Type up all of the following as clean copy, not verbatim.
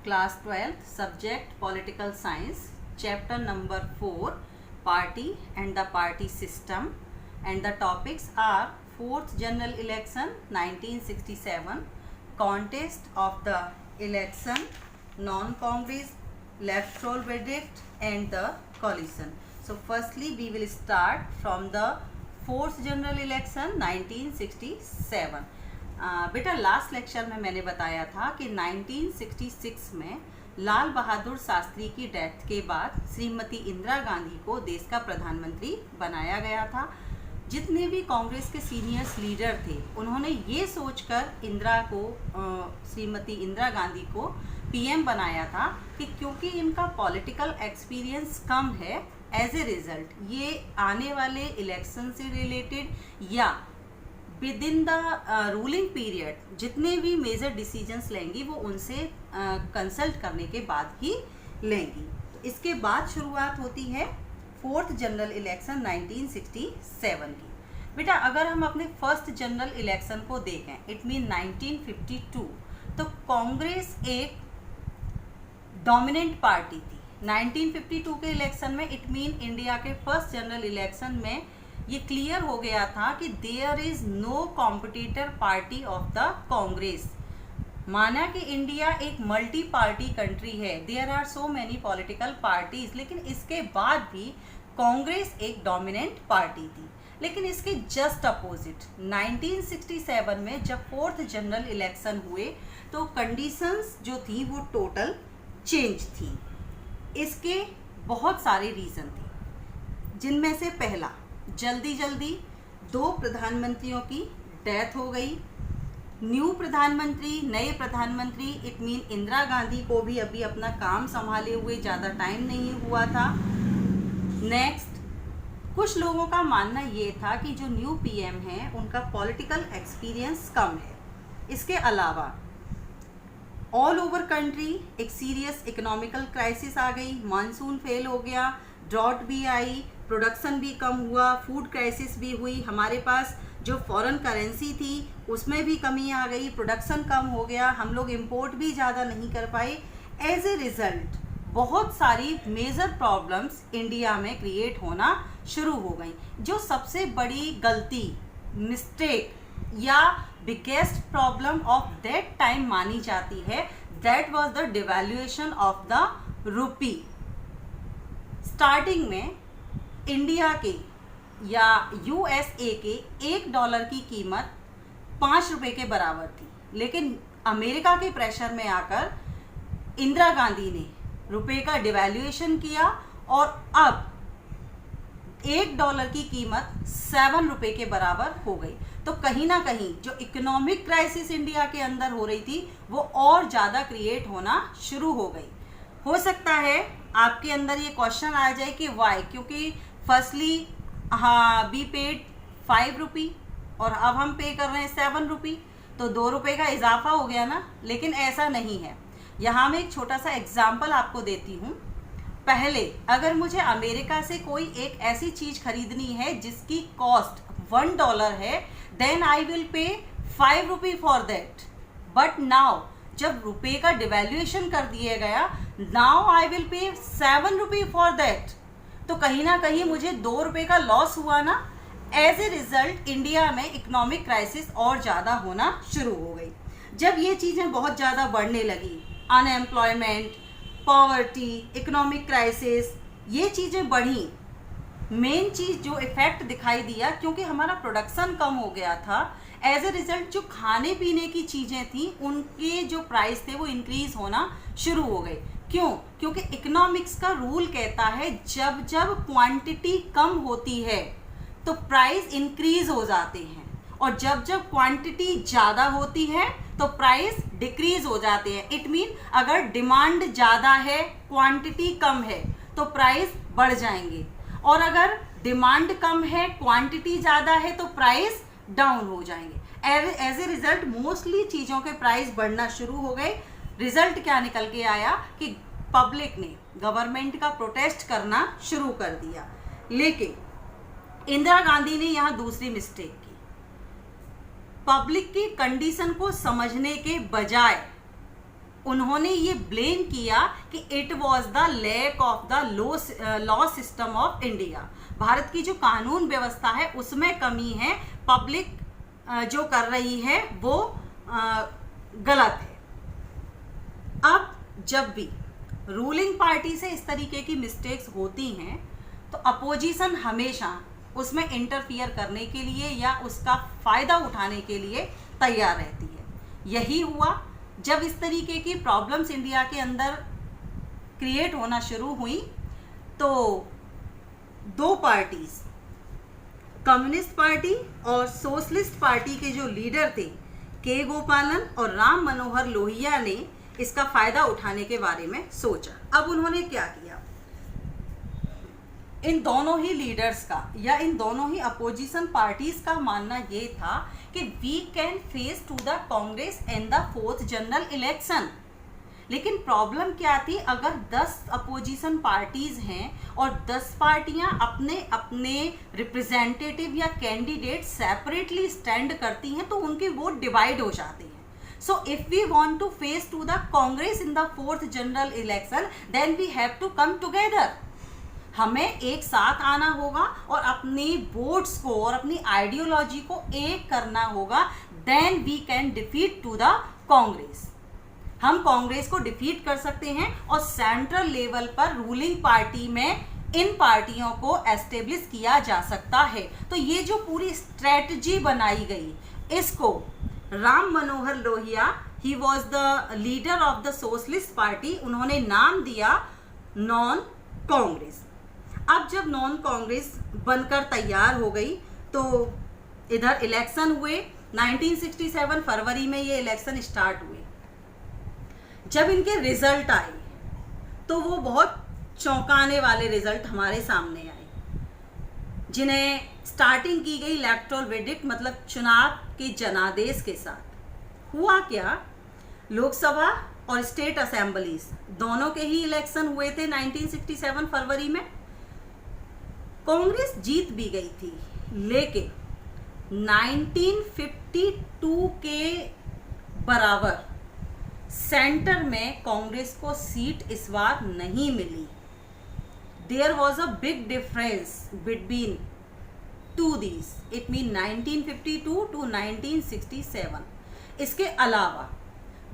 class 12th, subject political science, chapter number 4, party and the party system, and the topics are 4th general election 1967, contest of the election, non-congress, electoral verdict and the coalition. So firstly we will start from the 4th general election 1967. बेटा last lecture में मैंने बताया था कि 1966 में लाल बहादुर शास्त्री की death के बाद श्रीमती इंदिरा गांधी को देश का प्रधानमंत्री बनाया गया था. जितने भी कांग्रेस के सीनियर्स लीडर थे उन्होंने ये सोचकर श्रीमती इंदिरा गांधी को पीएम बनाया था कि क्योंकि इनका पॉलिटिकल एक्सपीरियंस कम है, एज ए रिजल्ट ये आने वाले इलेक्शन से रिलेटेड या with in the ruling period जितने भी मेजर डिसीजंस लेंगी वो उनसे कंसल्ट करने के बाद ही लेंगी. इसके बाद शुरुआत होती है 4th जनरल इलेक्शन 1967 की. बेटा अगर हम अपने फर्स्ट जनरल इलेक्शन को देखें, इट मीन 1952, तो कांग्रेस एक डोमिनेंट पार्टी थी. 1952 के इलेक्शन में इट मीन इंडिया के फर्स्ट जनरल इलेक्शन में ये क्लियर हो गया था कि there is no competitor party of the Congress. माना कि इंडिया एक मल्टी पार्टी कंट्री है, there are so many political parties, लेकिन इसके बाद भी कांग्रेस एक डोमिनेंट पार्टी थी. लेकिन इसके जस्ट अपोजिट 1967 में जब 4th जनरल इलेक्शन हुए तो कंडीशंस जो थी वो टोटल चेंज थी. इसके बहुत सारे रीज़न थे, जिनमें से पहला, जल्दी 2 प्रधानमंत्रियों की डेथ हो गई. नए प्रधानमंत्री इट मीन इंदिरा गांधी को भी अभी अपना काम संभाले हुए ज़्यादा टाइम नहीं हुआ था. नेक्स्ट, कुछ लोगों का मानना ये था कि जो न्यू पीएम है उनका पॉलिटिकल एक्सपीरियंस कम है. इसके अलावा ऑल ओवर कंट्री एक सीरियस इकोनॉमिकल क्राइसिस आ गई, मानसून फेल हो गया, ड्रॉट भी आई, प्रोडक्शन भी कम हुआ, फूड क्राइसिस भी हुई, हमारे पास जो फॉरेन करेंसी थी उसमें भी कमी आ गई, प्रोडक्शन कम हो गया, हम लोग इंपोर्ट भी ज़्यादा नहीं कर पाए. एज ए रिज़ल्ट बहुत सारी मेजर प्रॉब्लम्स इंडिया में क्रिएट होना शुरू हो गई. जो सबसे बड़ी गलती, मिस्टेक या biggest problem of that time मानी जाती है, that was the devaluation of the rupee. Starting में इंडिया के या यूएसए के $1 की कीमत ₹5 के बराबर थी, लेकिन अमेरिका के प्रेशर में आकर इंदिरा गांधी ने रुपए का डिवैल्यूएशन किया और अब $1 की कीमत ₹7 के बराबर हो गई. तो कहीं ना कहीं जो इकोनॉमिक क्राइसिस इंडिया के अंदर हो रही थी वो और ज़्यादा क्रिएट होना शुरू हो गई. हो सकता है आपके अंदर ये क्वेश्चन आ जाए कि वाई, क्योंकि फर्स्टली वी पेड ₹5 और अब हम पे कर रहे हैं ₹7, तो ₹2 का इजाफा हो गया ना. लेकिन ऐसा नहीं है. यहाँ मैं एक छोटा सा एग्जाम्पल आपको देती हूँ. पहले अगर मुझे अमेरिका से कोई एक ऐसी चीज़ खरीदनी है जिसकी कॉस्ट $1 है, then I will pay ₹5 for that. But now जब रुपए का डिवैल्यूएशन कर दिया गया, now I will pay ₹7 for that. तो कहीं ना कहीं मुझे ₹2 का लॉस हुआ ना. एज ए रिजल्ट इंडिया में इकोनॉमिक क्राइसिस और ज़्यादा होना शुरू हो गई. जब ये चीज़ें बहुत ज़्यादा बढ़ने लगी, अनएम्प्लॉयमेंट, पॉवर्टी, इकोनॉमिक क्राइसिस, ये चीज़ें बढ़ी. मेन चीज़ जो इफेक्ट दिखाई दिया, क्योंकि हमारा प्रोडक्शन कम हो गया था, एज ए रिजल्ट जो खाने पीने की चीज़ें थी उनके जो प्राइस थे वो इंक्रीज होना शुरू हो गए. क्यों? क्योंकि इकोनॉमिक्स का रूल कहता है जब जब क्वांटिटी कम होती है तो प्राइस इंक्रीज हो जाते हैं, और जब जब क्वांटिटी ज़्यादा होती है तो प्राइस डिक्रीज हो जाते हैं. इट मीन अगर डिमांड ज़्यादा है, क्वांटिटी कम है तो प्राइस बढ़ जाएंगे, और अगर डिमांड कम है, क्वांटिटी ज़्यादा है तो प्राइस डाउन हो जाएंगे. एज ए रिजल्ट मोस्टली चीज़ों के प्राइस बढ़ना शुरू हो गए. रिजल्ट क्या निकल के आया कि पब्लिक ने गवर्नमेंट का प्रोटेस्ट करना शुरू कर दिया. लेकिन इंदिरा गांधी ने यहाँ दूसरी मिस्टेक की. पब्लिक की कंडीशन को समझने के बजाय उन्होंने ये ब्लेम किया कि it was the lack of the law system of India. Bharat की जो कानून व्यवस्था है उसमें कमी है, पब्लिक जो कर रही है वो गलत है। अब जब भी रूलिंग पार्टी से इस तरीके की मिस्टेक्स होती हैं तो अपोजिशन हमेशा उसमें इंटरफियर करने के लिए या उसका फ़ायदा उठाने के लिए तैयार रहती है। यही हुआ जब इस तरीके की प्रॉब्लम्स इंडिया के अंदर क्रिएट होना शुरू हुई तो दो पार्टीज, कम्युनिस्ट पार्टी और सोशलिस्ट पार्टी के जो लीडर थे के गोपालन और राम मनोहर लोहिया ने इसका फ़ायदा उठाने के बारे में सोचा। अब उन्होंने क्या किया, इन दोनों ही लीडर्स का या इन दोनों ही अपोजिशन पार्टीज का मानना ये था कि we can face to the Congress in the 4th general election. लेकिन प्रॉब्लम क्या थी, अगर 10 अपोजिशन पार्टीज हैं और 10 पार्टियां अपने अपने रिप्रेजेंटेटिव या कैंडिडेट सेपरेटली स्टैंड करती हैं तो उनके वोट डिवाइड हो जाते हैं। So if we want to face to the Congress in the 4th general election, then we have to come together. हमें एक साथ आना होगा और अपनी वोट्स को और अपनी आइडियोलॉजी को एक करना होगा, then we can defeat to the Congress. हम कांग्रेस को डिफीट कर सकते हैं और सेंट्रल लेवल पर रूलिंग पार्टी में इन पार्टियों को एस्टेब्लिश किया जा सकता है। तो ये जो पूरी स्ट्रेटजी बनाई गई, इसको Ram Manohar Lohia, he was the leader of the socialist party, उन्होंने नाम दिया नॉन कांग्रेस। अब जब नॉन कांग्रेस बनकर तैयार हो गई तो इधर इलेक्शन हुए। 1967 फरवरी में ये इलेक्शन स्टार्ट हुए। जब इनके रिजल्ट आए तो वो बहुत चौंकाने वाले रिजल्ट हमारे सामने आए, जिन्हें स्टार्टिंग की गई इलेक्टोरल वर्डिक्ट मतलब चुनाव के जनादेश के साथ। हुआ क्या, लोकसभा और स्टेट असेंबलीज दोनों के ही इलेक्शन हुए थे 1967 फरवरी में। कांग्रेस जीत भी गई थी, लेकिन 1952 के बराबर सेंटर में कांग्रेस को सीट इस बार नहीं मिली। There was a big difference between two these, it mean 1952 to 1967। इसके अलावा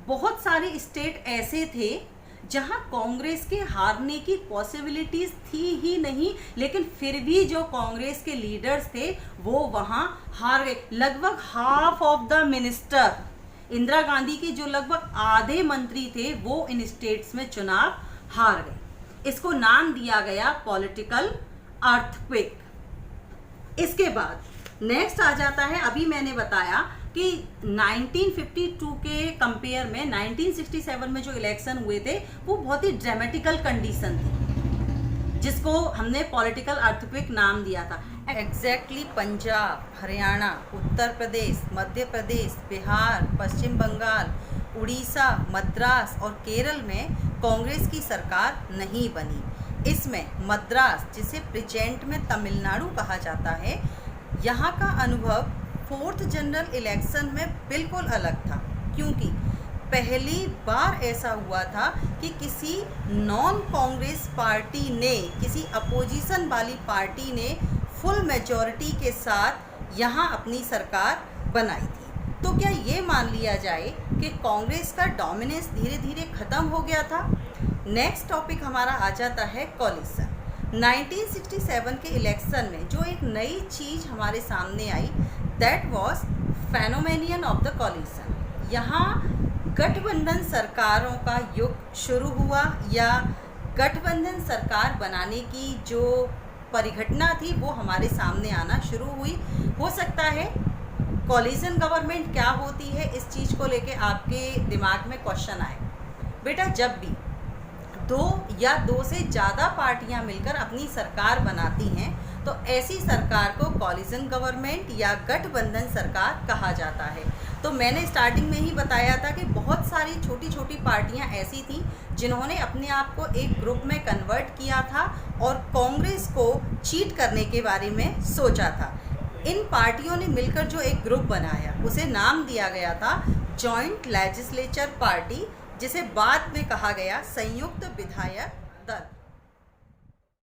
बहुत सारे स्टेट ऐसे थे जहां कांग्रेस के हारने की पॉसिबिलिटीज थी ही नहीं, लेकिन फिर भी जो कांग्रेस के लीडर्स थे वो वहां हार गए। लगभग half of the minister, Indira Gandhi के जो लगभग आधे मंत्री थे वो इन स्टेट्स में चुनाव हार गए। इसको नाम दिया गया पॉलिटिकल अर्थक्वेक। इसके बाद नेक्स्ट आ जाता है, अभी मैंने बताया कि 1952 के कंपेयर में 1967 में जो इलेक्शन हुए थे वो बहुत ही ड्रामेटिकल कंडीशन थी, जिसको हमने पॉलिटिकल अर्थक्वेक नाम दिया था। एग्जैक्टली पंजाब, हरियाणा, उत्तर प्रदेश, मध्य प्रदेश, बिहार, पश्चिम बंगाल, उड़ीसा, मद्रास और केरल में कांग्रेस की सरकार नहीं बनी। इसमें मद्रास, जिसे प्रेजेंट में तमिलनाडु कहा जाता है, यहाँ का अनुभव 4th जनरल इलेक्शन में बिल्कुल अलग था, क्योंकि पहली बार ऐसा हुआ था कि किसी नॉन कांग्रेस पार्टी ने, किसी अपोजिशन वाली पार्टी ने फुल मेजॉरिटी के साथ यहाँ अपनी सरकार बनाई थी। तो क्या ये मान लिया जाए कि कांग्रेस का डोमिनेंस धीरे धीरे ख़त्म हो गया था? नेक्स्ट टॉपिक हमारा आ जाता है कॉलिशन। 1967 के इलेक्शन में जो एक नई चीज़ हमारे सामने आई, that was phenomenon of the coalition. यहाँ गठबंधन सरकारों का युग शुरू हुआ, या गठबंधन सरकार बनाने की जो परिघटना थी वो हमारे सामने आना शुरू हुई। हो सकता है कॉलिशन गवर्नमेंट क्या होती है, इस चीज़ को लेके आपके दिमाग में क्वेश्चन आए। बेटा, जब भी दो या दो से ज़्यादा पार्टियां मिलकर अपनी सरकार बनाती हैं तो ऐसी सरकार को कॉलिशन गवर्नमेंट या गठबंधन सरकार कहा जाता है। तो मैंने स्टार्टिंग में ही बताया था कि बहुत सारी छोटी छोटी पार्टियां ऐसी थीं जिन्होंने अपने आप को एक ग्रुप में कन्वर्ट किया था और कांग्रेस को चीट करने के बारे में सोचा था। इन पार्टियों ने मिलकर जो एक ग्रुप बनाया उसे नाम दिया गया था जॉइंट लेजिस्लेचर पार्टी, जिसे बाद में कहा गया संयुक्त विधायक दल।